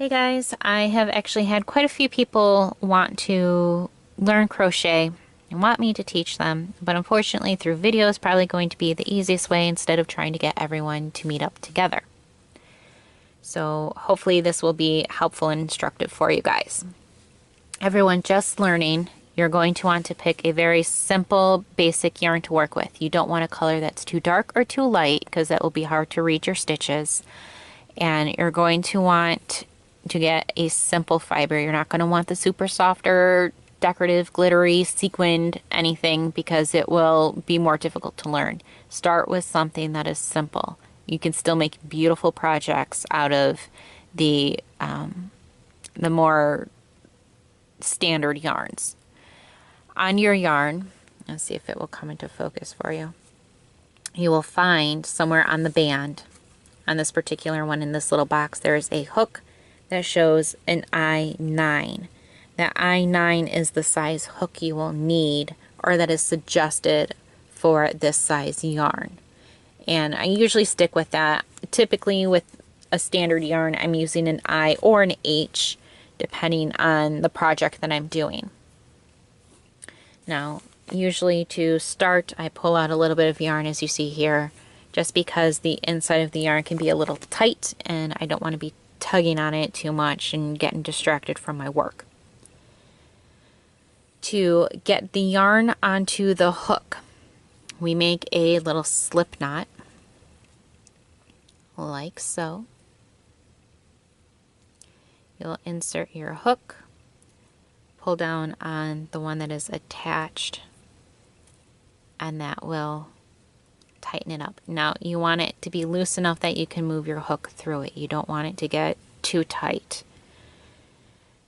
Hey guys, I have actually had quite a few people want to learn crochet and want me to teach them, but unfortunately through video is probably going to be the easiest way instead of trying to get everyone to meet up together. So hopefully this will be helpful and instructive for you guys. Everyone just learning, you're going to want to pick a very simple basic yarn to work with. You don't want a color that's too dark or too light because that will be hard to read your stitches. And you're going to want to get a simple fiber. You're not going to want the super soft or decorative, glittery, sequined anything because it will be more difficult to learn. Start with something that is simple. You can still make beautiful projects out of the more standard yarns. On your yarn, let's see if it will come into focus for you. You will find somewhere on the band, on this particular one in this little box, there is a hook that shows an I9. That I9 is the size hook you will need, or that is suggested for this size yarn. And I usually stick with that. Typically with a standard yarn, I'm using an I or an H, depending on the project that I'm doing. Now, usually to start, I pull out a little bit of yarn, as you see here, just because the inside of the yarn can be a little tight and I don't want to be tugging on it too much and getting distracted from my work. To get the yarn onto the hook, we make a little slip knot, like so. You'll insert your hook, pull down on the one that is attached, and that will tighten it up. Now you want it to be loose enough that you can move your hook through it. You don't want it to get too tight.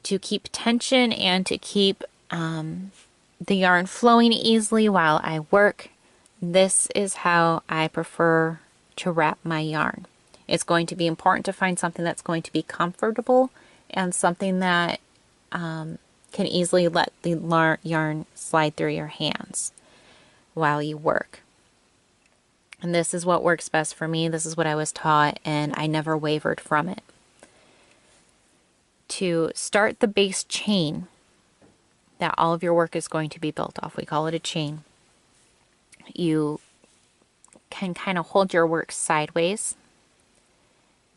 To keep tension and to keep the yarn flowing easily while I work, this is how I prefer to wrap my yarn. It's going to be important to find something that's going to be comfortable and something that can easily let the yarn slide through your hands while you work. And this is what works best for me. This is what I was taught, and I never wavered from it. To start the base chain that all of your work is going to be built off, we call it a chain, you can kind of hold your work sideways,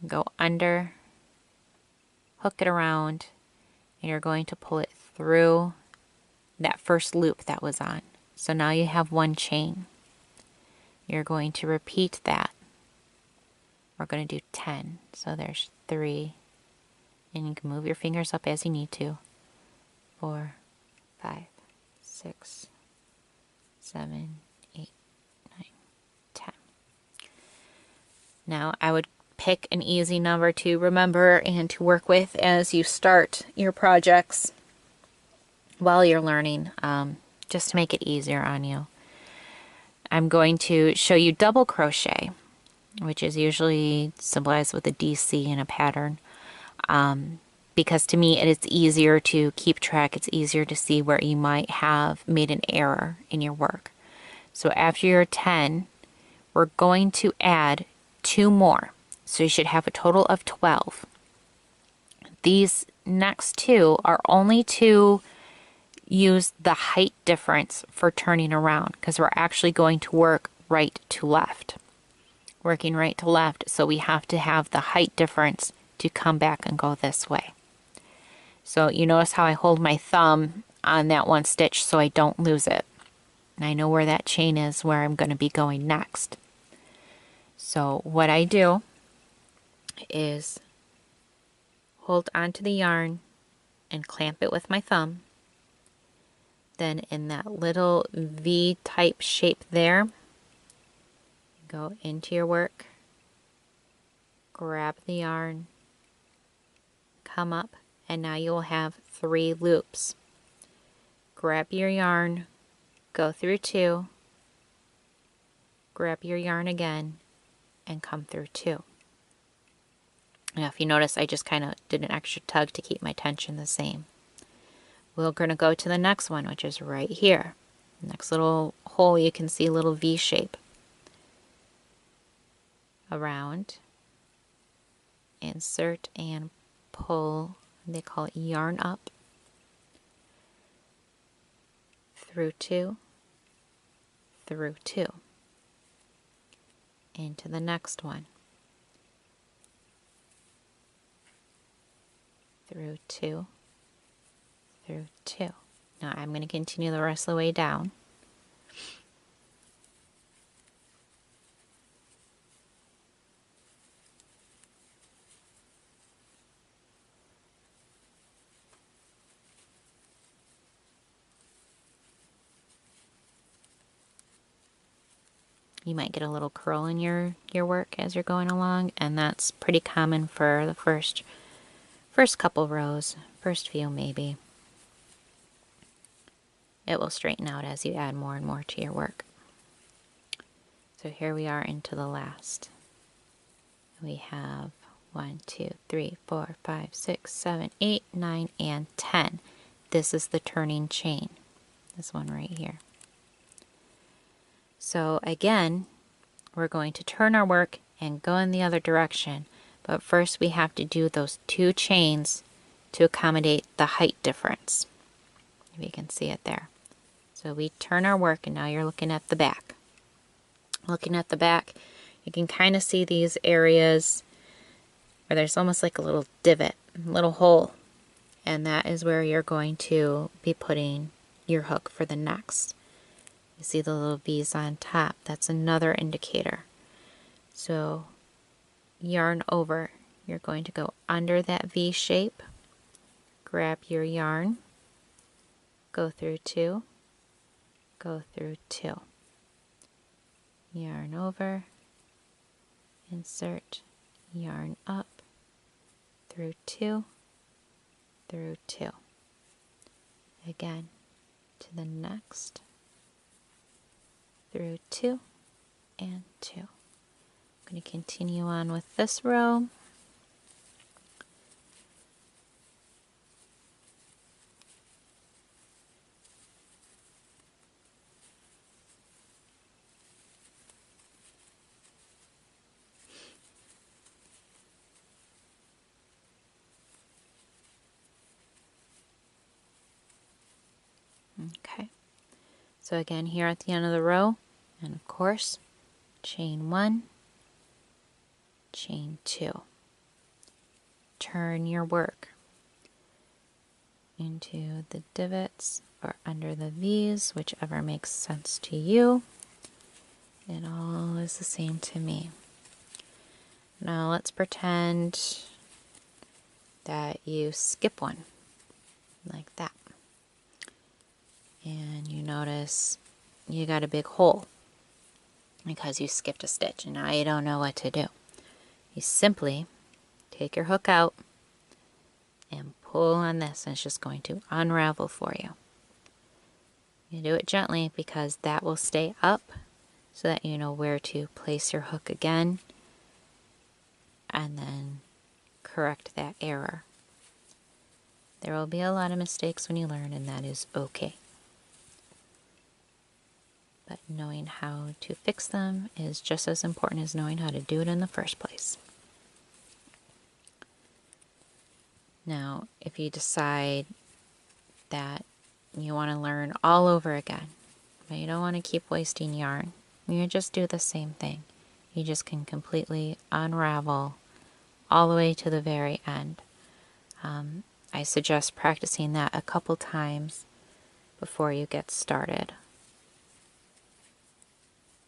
go under, hook it around, and you're going to pull it through that first loop that was on. So now you have one chain. You're going to repeat that. We're going to do 10. So there's 3. And you can move your fingers up as you need to. 4, 5, 6, 7, 8, 9, 10. Now I would pick an easy number to remember and to work with as you start your projects while you're learning, just to make it easier on you. I'm going to show you double crochet, which is usually symbolized with a DC in a pattern, because to me it is easier to keep track. It's easier to see where you might have made an error in your work. So after your 10, we're going to add 2 more. So you should have a total of 12. These next 2 are only to use the height difference for turning around, because we're actually going to work right to left. Working right to left, so we have to have the height difference to come back and go this way. So you notice how I hold my thumb on that one stitch so I don't lose it. And I know where that chain is, where I'm going to be going next. So what I do is hold onto the yarn and clamp it with my thumb. Then in that little V-type shape there, go into your work, grab the yarn, come up, and now you will have 3 loops. Grab your yarn, go through 2, grab your yarn again, and come through 2. Now if you notice, I just kind of did an extra tug to keep my tension the same. We're going to go to the next one, which is right here. Next little hole, you can see a little V shape. Around, insert, and pull, they call it yarn up, through 2, through 2, into the next one, through 2, through 2. Now I'm going to continue the rest of the way down. You might get a little curl in your work as you're going along, and that's pretty common for the first couple rows, first few maybe. It will straighten out as you add more and more to your work. So here we are into the last. We have 1, 2, 3, 4, 5, 6, 7, 8, 9, and 10. This is the turning chain, this one right here. So again, we're going to turn our work and go in the other direction, but first we have to do those 2 chains to accommodate the height difference. If you can see it there. So we turn our work, and now you're looking at the back. Looking at the back, you can kind of see these areas where there's almost like a little divot, a little hole, and that is where you're going to be putting your hook for the next. You see the little V's on top. That's another indicator. So yarn over. You're going to go under that V shape, grab your yarn, go through 2, go through 2. Yarn over, insert, yarn up, through 2, through 2. Again, to the next, through 2 and 2. I'm going to continue on with this row. Okay, so again here at the end of the row, and of course, chain 1, chain 2. Turn your work into the divots or under the V's, whichever makes sense to you. It all is the same to me. Now let's pretend that you skip one, like that. And you notice you got a big hole because you skipped a stitch and now you don't know what to do. You simply take your hook out and pull on this, and it's just going to unravel for you. You do it gently because that will stay up so that you know where to place your hook again and then correct that error. There will be a lot of mistakes when you learn, and that is okay. But knowing how to fix them is just as important as knowing how to do it in the first place. Now, if you decide that you want to learn all over again, but you don't want to keep wasting yarn, you just do the same thing. You just can completely unravel all the way to the very end. I suggest practicing that a couple times before you get started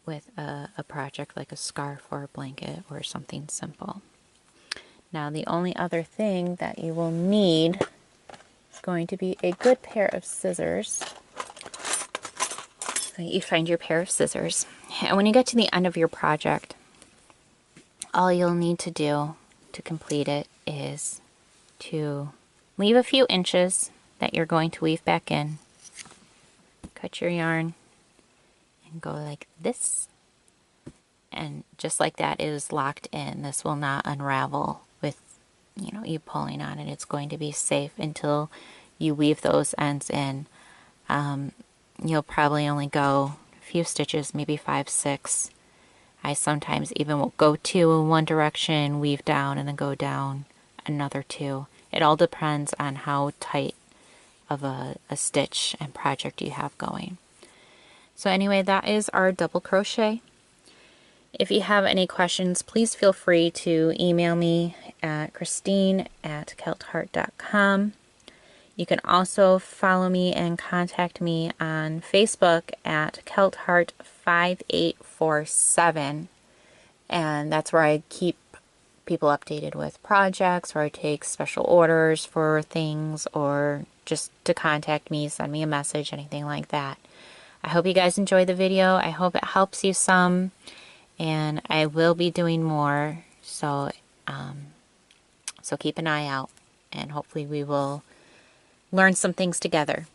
with a project like a scarf or a blanket or something simple. Now the only other thing that you will need is going to be a good pair of scissors. So you find your pair of scissors, and when you get to the end of your project, all you'll need to do to complete it is to leave a few inches that you're going to weave back in, cut your yarn, and go like this, and just like that, it is locked in. This will not unravel with you pulling on it. It's going to be safe until you weave those ends in. You'll probably only go a few stitches, maybe 5, 6. I sometimes even will go 2 in one direction, weave down, and then go down another 2, It all depends on how tight of a stitch and project you have going. So anyway, that is our double crochet. If you have any questions, please feel free to email me at christine@keltheart.com. You can also follow me and contact me on Facebook at keltheart5847, and that's where I keep people updated with projects, or I take special orders for things, or just to contact me, send me a message, anything like that. I hope you guys enjoyed the video. I hope it helps you some, and I will be doing more, so so keep an eye out, and hopefully we will learn some things together.